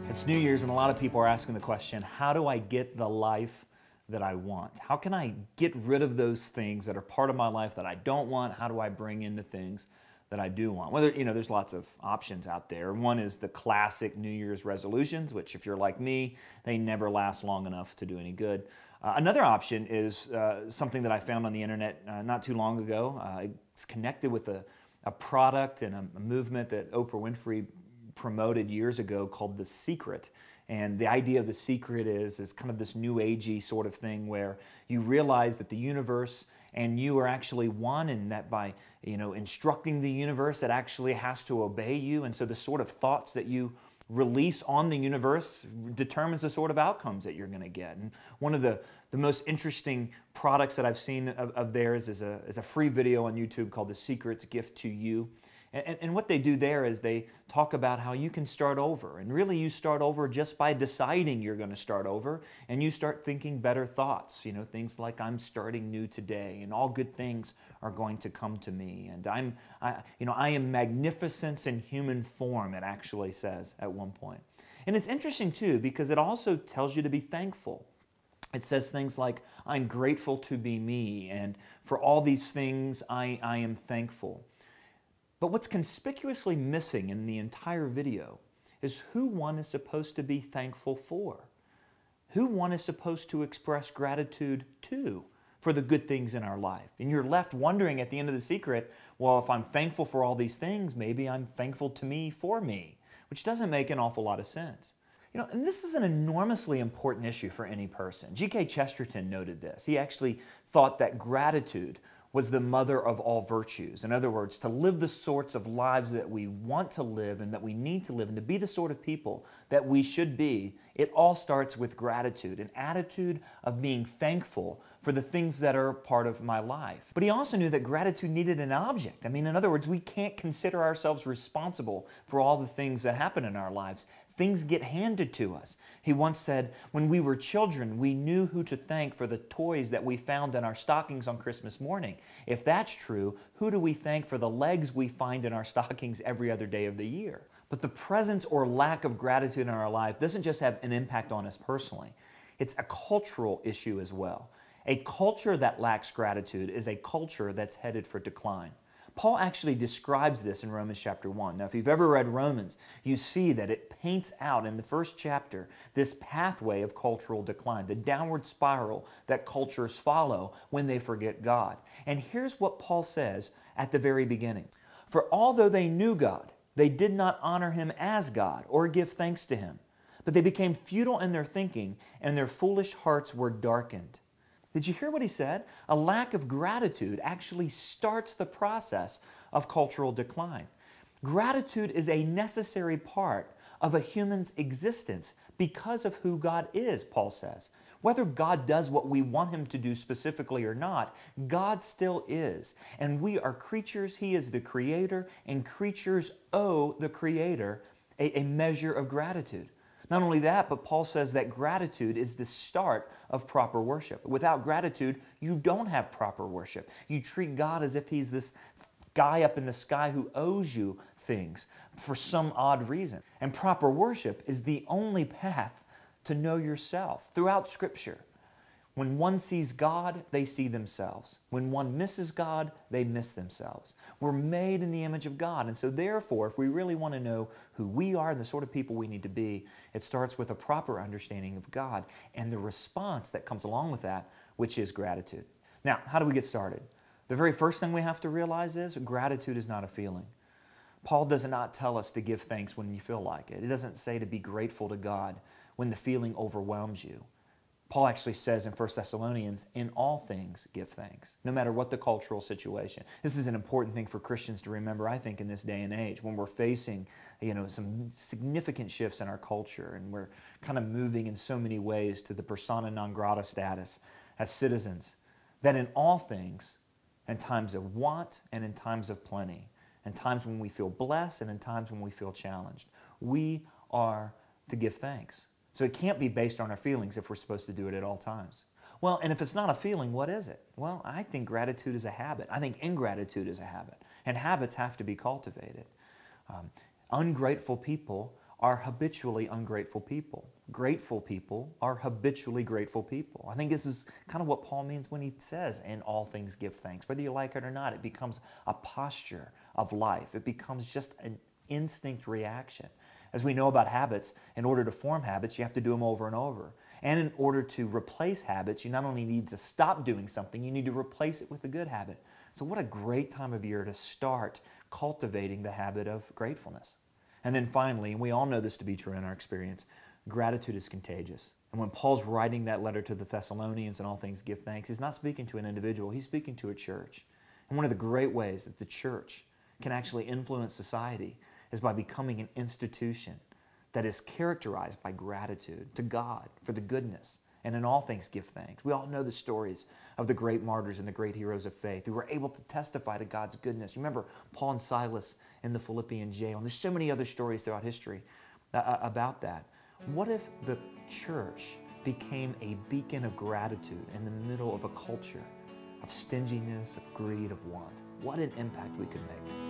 It's New Year's and a lot of people are asking the question, how do I get the life that I want? How can I get rid of those things that are part of my life that I don't want? How do I bring in the things that I do want? Whether, there's lots of options out there. One is the classic New Year's resolutions, which if you're like me, they never last long enough to do any good. Another option is something that I found on the internet not too long ago. It's connected with a product and a movement that Oprah Winfrey promoted years ago called The Secret. And the idea of The Secret is kind of this new agey sort of thing where you realize that the universe and you are actually one, and that by instructing the universe, it actually has to obey you. And so the sort of thoughts that you release on the universe determines the sort of outcomes that you're going to get. And one of the most interesting products that I've seen of theirs is a free video on YouTube called The Secret's Gift to You. And what they do there is they talk about how you can start over. And really you start over just by deciding you're going to start over, and you start thinking better thoughts. Things like, I'm starting new today and all good things are going to come to me. And I am magnificence in human form, it actually says at one point. And it's interesting too because it also tells you to be thankful. It says things like, I'm grateful to be me, and for all these things I am thankful. But what's conspicuously missing in the entire video is who one is supposed to be thankful for, who one is supposed to express gratitude to for the good things in our life. And you're left wondering at the end of The Secret, well, if I'm thankful for all these things, maybe I'm thankful to me for me, which doesn't make an awful lot of sense. And this is an enormously important issue for any person. G.K. Chesterton noted this. He actually thought that gratitude was the mother of all virtues. In other words, to live the sorts of lives that we want to live and that we need to live, and to be the sort of people that we should be, it all starts with gratitude, an attitude of being thankful for the things that are part of my life. But he also knew that gratitude needed an object. In other words, we can't consider ourselves responsible for all the things that happen in our lives. Things get handed to us. He once said, when we were children, we knew who to thank for the toys that we found in our stockings on Christmas morning. If that's true, who do we thank for the legs we find in our stockings every other day of the year? But the presence or lack of gratitude in our life doesn't just have an impact on us personally. It's a cultural issue as well. A culture that lacks gratitude is a culture that's headed for decline. Paul actually describes this in Romans chapter 1. Now, if you've ever read Romans, you see that it paints out in the first chapter this pathway of cultural decline, the downward spiral that cultures follow when they forget God. And here's what Paul says at the very beginning. For although they knew God, they did not honor Him as God or give thanks to Him, but they became futile in their thinking, and their foolish hearts were darkened. Did you hear what he said? A lack of gratitude actually starts the process of cultural decline. Gratitude is a necessary part of a human's existence because of who God is, Paul says. Whether God does what we want Him to do specifically or not, God still is. And we are creatures. He is the Creator, and creatures owe the Creator a measure of gratitude. Not only that, but Paul says that gratitude is the start of proper worship. Without gratitude, you don't have proper worship. You treat God as if He's this guy up in the sky who owes you things for some odd reason. And proper worship is the only path to know yourself. Throughout Scripture, when one sees God, they see themselves. When one misses God, they miss themselves. We're made in the image of God. And so therefore, if we really want to know who we are and the sort of people we need to be, it starts with a proper understanding of God and the response that comes along with that, which is gratitude. Now, how do we get started? The very first thing we have to realize is gratitude is not a feeling. Paul does not tell us to give thanks when you feel like it. It doesn't say to be grateful to God when the feeling overwhelms you. Paul actually says in 1 Thessalonians, in all things give thanks, no matter what the cultural situation. This is an important thing for Christians to remember, I think, in this day and age, when we're facing some significant shifts in our culture, and we're kind of moving in so many ways to the persona non grata status as citizens, that in all things, in times of want and in times of plenty, in times when we feel blessed and in times when we feel challenged, we are to give thanks. So it can't be based on our feelings if we're supposed to do it at all times. Well, and if it's not a feeling, what is it? Well, I think gratitude is a habit. I think ingratitude is a habit. And habits have to be cultivated. Ungrateful people are habitually ungrateful people. Grateful people are habitually grateful people. I think this is kind of what Paul means when he says, in all things give thanks. Whether you like it or not, it becomes a posture of life. It becomes just an instinct reaction. As we know about habits, in order to form habits, you have to do them over and over. And in order to replace habits, you not only need to stop doing something, you need to replace it with a good habit. So what a great time of year to start cultivating the habit of gratefulness. And then finally, and we all know this to be true in our experience, gratitude is contagious. And when Paul's writing that letter to the Thessalonians, in all things give thanks, he's not speaking to an individual, he's speaking to a church. And one of the great ways that the church can actually influence society is by becoming an institution that is characterized by gratitude to God for the goodness. And in all things give thanks. We all know the stories of the great martyrs and the great heroes of faith who were able to testify to God's goodness. You remember Paul and Silas in the Philippian jail, and there's so many other stories throughout history about that. What if the church became a beacon of gratitude in the middle of a culture of stinginess, of greed, of want? What an impact we could make.